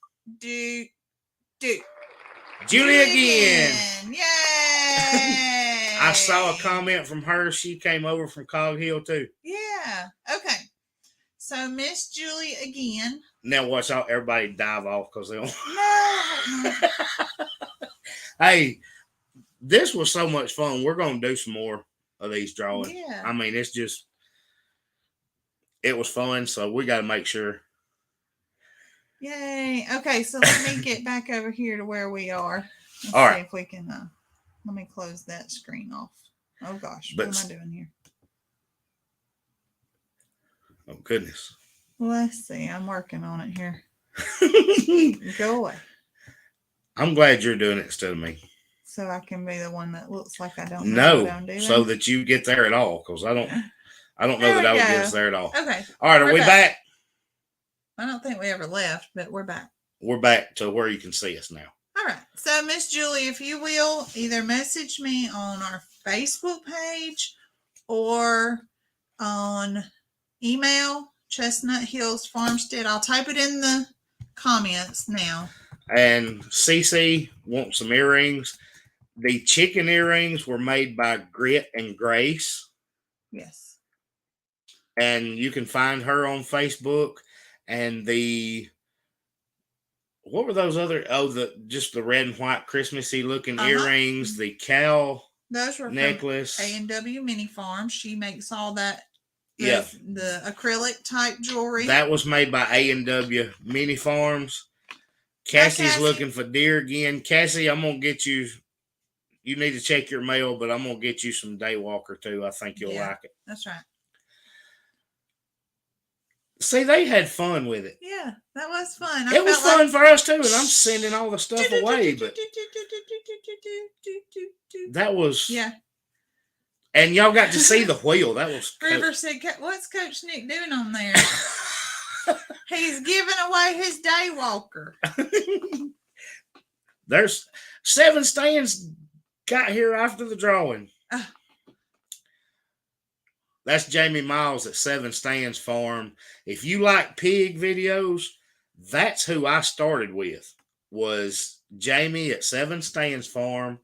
Julie again. Yay. I saw a comment from her. She came over from Cog Hill, too. Yeah. Okay. So, Miss Julie again. Now watch out. Everybody dive off because they don't. No. Hey, this was so much fun. We're going to do some more of these drawings. Yeah. I mean, it was fun. So we got to make sure. Yay. Okay. So let me get back over here to where we are. Let's All see right. if we can, let me close that screen off. Oh gosh. What am I doing here? Oh goodness. Let's see. I'm working on it here. Go away. I'm glad you're doing it instead of me. So I can be the one that looks like I don't know what I'm doing. So that you get there at all, because I don't know that I would get us there at all. Okay. All right, are we back? I don't think we ever left, but we're back. We're back to where you can see us now. All right. So, Miss Julie, if you will, either message me on our Facebook page or on email, Chestnut Hills Farmstead. I'll type it in the comments now. And Cece wants some earrings. The chicken earrings were made by Grit and Grace. Yes. And you can find her on Facebook. And the what were those other? Oh, just the red and white Christmassy looking earrings, the cow those were necklace. From A&W Mini Farm. She makes all that. Yeah, the acrylic type jewelry. That was made by A&W Mini Farms. Cassie's looking for deer again. Cassie, I'm gonna get you. You need to check your mail, but I'm gonna get you some Daywalker too. I think you'll like it. That's right. See, they had fun with it. Yeah, that was fun. It was fun for us too, and I'm sending all the stuff away. But that was and y'all got to see the wheel. That was River said, "What's Coach Nick doing on there?" He's giving away his Daywalker. There's 7 stands got here after the drawing. That's Jamie Miles at 7 Stands Farm. If you like pig videos, that's who I started with, was Jamie at 7 Stands Farm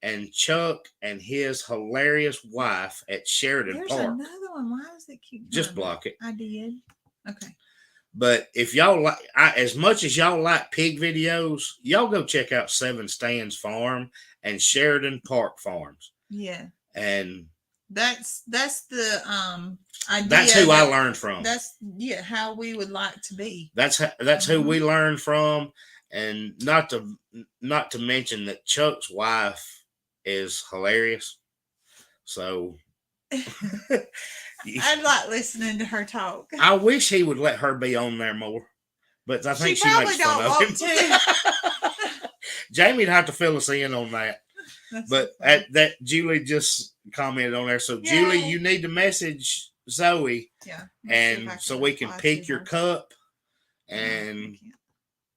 and Chuck and his hilarious wife at Sheridan Park. There's another one. Why does it keep Just block it. I did. Okay. But if y'all like, as much as y'all like pig videos, y'all go check out 7 Stands Farm and Sheridan Park Farms. Yeah. And that's the idea. That's who I learned from. That's how we would like to be. That's who we learned from, and not to mention that Chuck's wife is hilarious. So I'd like listening to her talk. I wish he would let her be on there more, but I think she makes fun of him. Jamie'd have to fill us in on that. But that Julie just commented on there. So Julie, you need to message Zoe, and so we can pick your cup and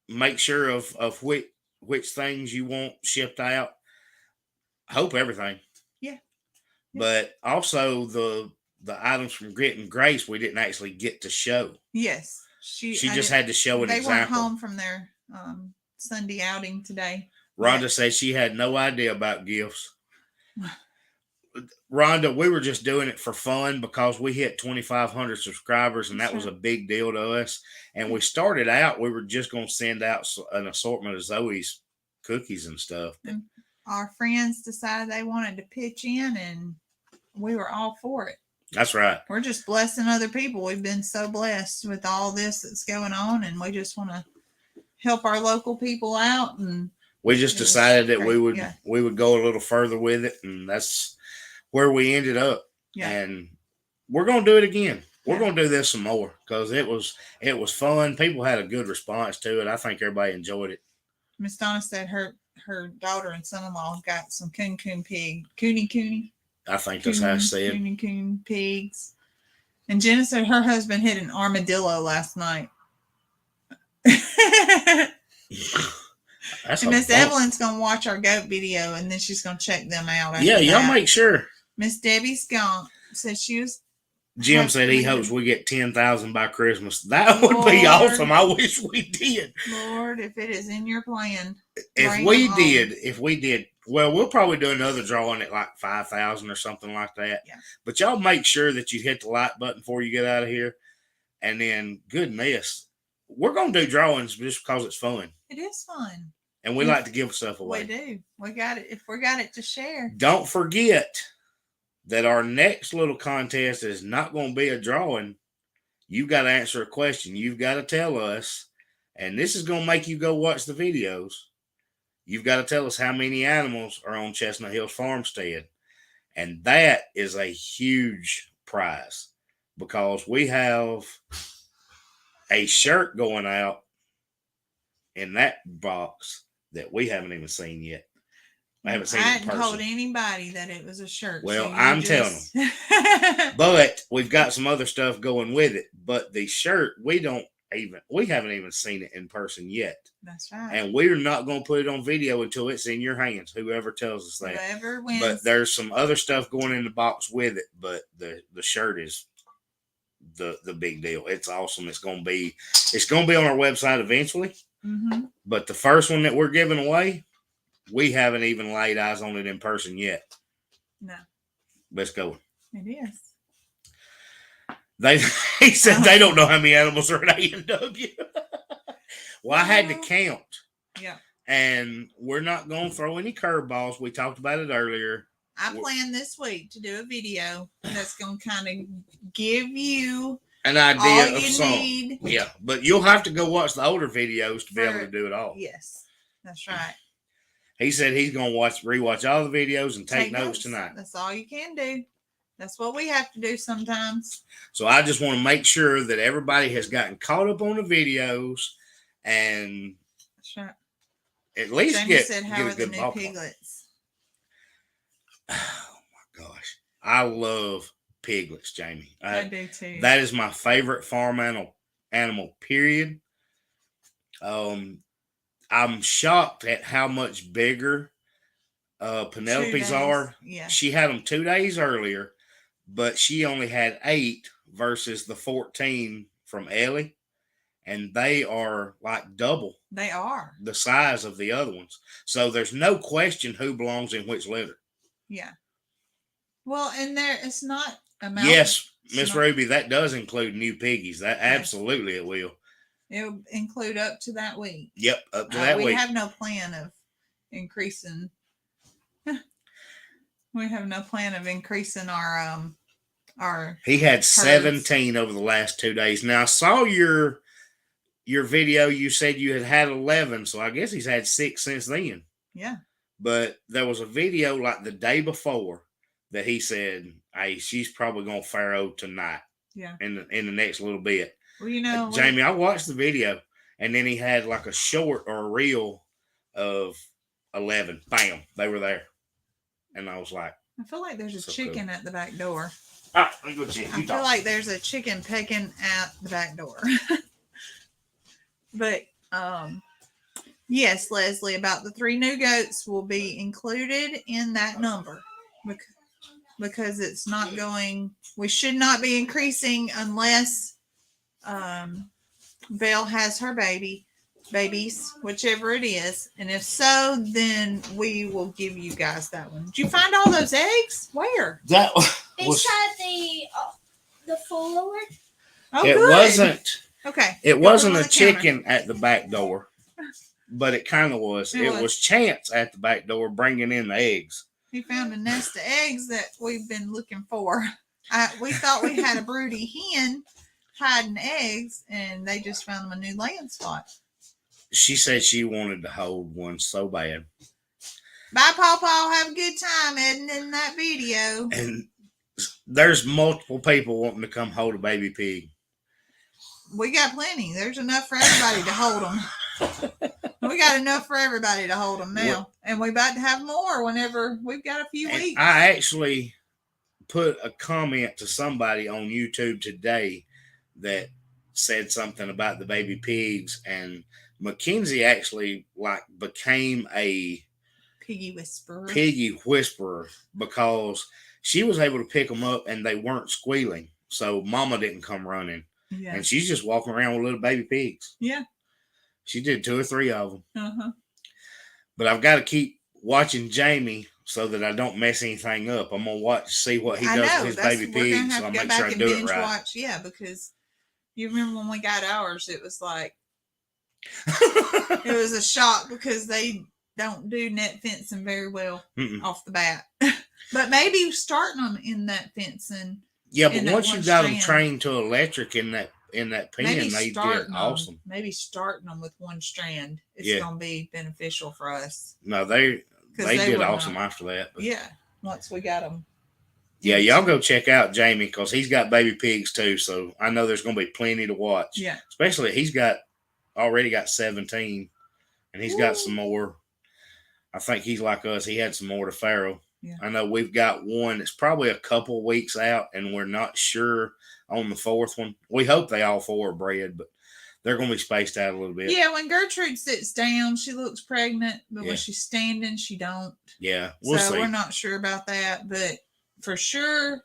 make sure of which things you want shipped out. I hope everything. Yeah. But also the items from Grit and Grace we didn't actually get to show. Yes, she just had to show an example. They weren't home from their Sunday outing today. Rhonda said she had no idea about gifts. Rhonda, we were just doing it for fun because we hit 2,500 subscribers, and that was a big deal to us. And we started out, we were just going to send out an assortment of Zoe's cookies and stuff. And our friends decided they wanted to pitch in, and we were all for it. That's right. We're just blessing other people. We've been so blessed with all this that's going on, and we just want to help our local people out. And we just decided that we would go a little further with it, and that's where we ended up. Yeah. And we're going to do it again. We're going to do this some more because it was fun. People had a good response to it. I think everybody enjoyed it. Miss Donna said her daughter and son-in-law got some coon pig. Cooney. I think that's how I said. Coon pigs. And Jenna said her husband hit an armadillo last night. And Miss Evelyn's going to watch our goat video, and then she's going to check them out. Yeah, y'all make sure. Miss Debbie Skunk said she was. Jim said he hopes we get 10,000 by Christmas. That would be awesome. I wish we did. Lord, if it is in your plan. If we did, well, we'll probably do another drawing at like 5,000 or something like that. Yeah. But y'all make sure that you hit the like button before you get out of here. And then, goodness, we're going to do drawings just because it's fun. It is fun. And we like to give stuff away. We do. We got it. If we got it to share. Don't forget that our next little contest is not going to be a drawing. You've got to answer a question. You've got to tell us, and this is going to make you go watch the videos. You've got to tell us how many animals are on Chestnut Hills Farmstead. And that is a huge prize because we have a shirt going out in that box that we haven't even seen yet. I haven't seen it in person. I hadn't told anybody that it was a shirt. Well, so I'm telling them. But we've got some other stuff going with it. But the shirt, we haven't even seen it in person yet. That's right. And we're not going to put it on video until it's in your hands, whoever tells us that. Whoever wins. But there's some other stuff going in the box with it. But the shirt is the big deal. It's awesome. It's going to be on our website eventually. Mm-hmm. But the first one that we're giving away, we haven't even laid eyes on it in person yet. No. Let's go. It is. He said they don't know how many animals are at A&W. Well, I had to count. Yeah. And we're not going to throw any curveballs. We talked about it earlier. I plan this week to do a video that's going to kind of give you an idea all of you some. Need. Yeah, but you'll have to go watch the older videos to be able to do it all. Yes, that's right. He said he's going to rewatch all the videos and take notes tonight. That's all you can do. That's what we have to do sometimes. So I just want to make sure that everybody has gotten caught up on the videos and that's right. At least Jamie said, how are the new piglets? Oh my gosh. I love piglets, Jamie. I do too. That is my favorite farm animal, period. I'm shocked at how much bigger Penelope's are. Yeah. She had them 2 days earlier, but she only had 8 versus the 14 from Ellie. And they are like double. They are. The size of the other ones. So there's no question who belongs in which litter. Yeah. Well, and it's not amount. Yes, Miss Ruby, that does include new piggies. That absolutely it will. It'll include up to that week. Yep, up to that week. We have no plan of increasing. We have no plan of increasing our. He had 17 over the last 2 days. Now I saw your video. You said you had 11, so I guess he's had 6 since then. Yeah. But there was a video like the day before that he said, "Hey, she's probably gonna farrow tonight." Yeah. In the next little bit. Well, Jamie, I watched the video, and then he had like a short or a reel of 11. Bam, they were there, and I was like, I feel like there's a chicken at the back door. Ah, let me go check. I feel like there's a chicken pecking at the back door. But yes, Leslie, about the 3 new goats will be included in that number because it's not going. We should not be increasing unless Belle has her babies, whichever it is, and if so, then we will give you guys that one. Did you find all those eggs? Where? That was inside the floor. Oh, it good. wasn't. Okay. It wasn't a chicken at the back door, but it kind of was. It was Chance at the back door bringing in the eggs. He found a nest of eggs that we've been looking for. We thought we had a broody hen hiding eggs, and they just found them a new laying spot. She said she wanted to hold one so bad. Bye, Pawpaw. Have a good time editing that video. And there's multiple people wanting to come hold a baby pig. We got plenty. There's enough for everybody to hold them. We got enough for everybody to hold them now. And we're about to have more whenever we've got a few weeks. I actually put a comment to somebody on YouTube today that said something about the baby pigs, and Mackenzie actually became a piggy whisperer because she was able to pick them up and they weren't squealing. So Mama didn't come running. Yeah. And she's just walking around with little baby pigs. Yeah. She did 2 or 3 of them. Uh-huh. But I've got to keep watching Jamie so that I don't mess anything up. I'm going to see what he does with his baby pigs. So I'll make sure I do it right. Watch. Yeah, because you remember when we got ours, it was like, it was a shock because they don't do net fencing very well off the bat. But maybe starting them in that fencing. Yeah, but once you got them trained to electric in that pen, they did awesome. Maybe starting them with one strand is going to be beneficial for us. No, they did awesome after that. But yeah, once we got them. Yeah, y'all go check out Jamie because he's got baby pigs too. So I know there's going to be plenty to watch. Yeah, especially he's already got 17, and he's got some more. I think he's like us. He had some more to farrow. Yeah. I know we've got one that's probably a couple weeks out, and we're not sure on the 4th one. We hope they all 4 are bred, but they're going to be spaced out a little bit. Yeah, when Gertrude sits down, she looks pregnant, but when she's standing, she don't. Yeah, we'll see. We're not sure about that, but for sure,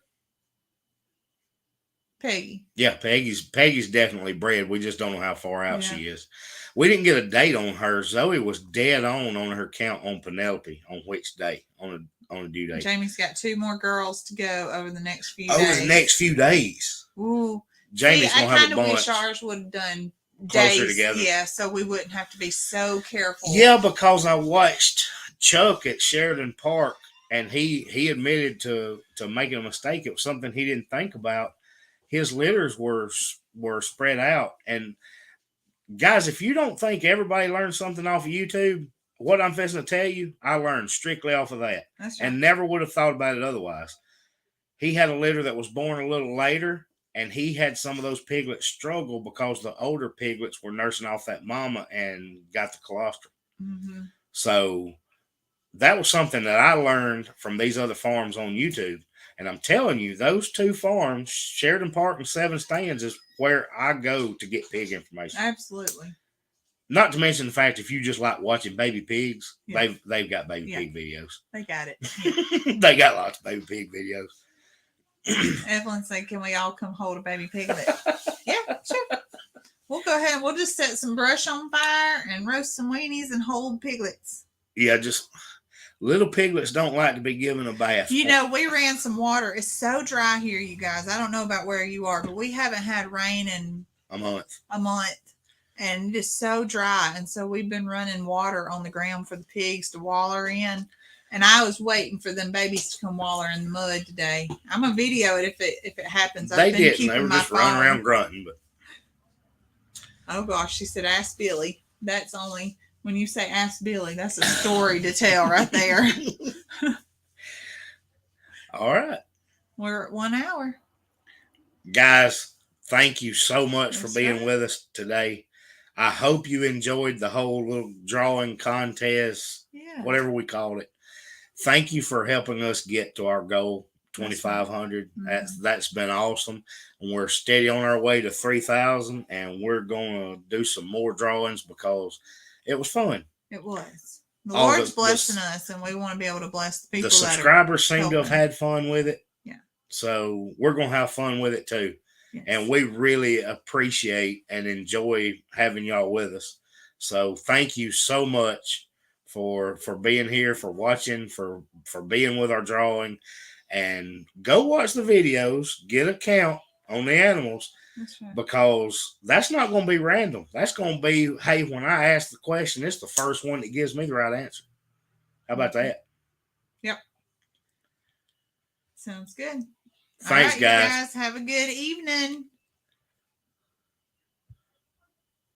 Peggy. Yeah, Peggy's definitely bred. We just don't know how far out she is. We didn't get a date on her. Zoe was dead on her count on Penelope on which day on a due date. Jamie's got 2 more girls to go over the next few days. Over the next few days. Ooh. Jamie's gonna have a bunch. I kind of wish ours would have done closer days. together. Yeah, so we wouldn't have to be so careful. Yeah, because I watched Chuck at Sheridan Park, and he admitted to making a mistake. It was something he didn't think about. His litters were spread out. And guys, if you don't think everybody learned something off of YouTube, what I'm fixing to tell you, I learned strictly off of that. That's right. And never would have thought about it otherwise. He had a litter that was born a little later, and he had some of those piglets struggle because the older piglets were nursing off that mama and got the colostrum. Mm-hmm. So that was something that I learned from these other farms on YouTube. And I'm telling you, those two farms, Sheridan Park and Seven Stands, is where I go to get pig information. Absolutely. Not to mention the fact, if you just like watching baby pigs, Yeah. they've got baby pig videos. They got it. They got lots of baby pig videos. Evelyn said, "Can we all come hold a baby piglet?" Yeah, sure. We'll go ahead and we'll just set some brush on fire and roast some weenies and hold piglets. Yeah, just little piglets don't like to be given a bath. You know, we ran some water. It's so dry here, you guys. I don't know about where you are, but we haven't had rain in a month. And it's so dry. And so we've been running water on the ground for the pigs to waller in. And I was waiting for them babies to come waller in the mud today. I'm gonna video it if it happens. They didn't. They were just running around grunting. But oh gosh, she said, "Ask Billy." That's only when you say "Ask Billy." That's a story to tell right there. All right, we're at 1 hour, guys. Thank you so much for being with us today. I hope you enjoyed the whole little drawing contest, whatever we called it. Thank you for helping us get to our goal, 2,500. Mm-hmm. That's been awesome. And we're steady on our way to 3,000, and we're going to do some more drawings because it was fun. It was. The Lord's blessing us, and we want to be able to bless the people. The subscribers seem to have had fun with it. Yeah. So we're going to have fun with it too. Yes. And we really appreciate and enjoy having y'all with us. So thank you so much for being here, for watching, for being with our drawing. And go watch the videos, get a count on the animals. That's right. Because that's not going to be random. That's going to be, hey, when I ask the question, it's the first one that gives me the right answer. How about that? Yep. Sounds good. Thanks, all right, guys. You guys. Have a good evening.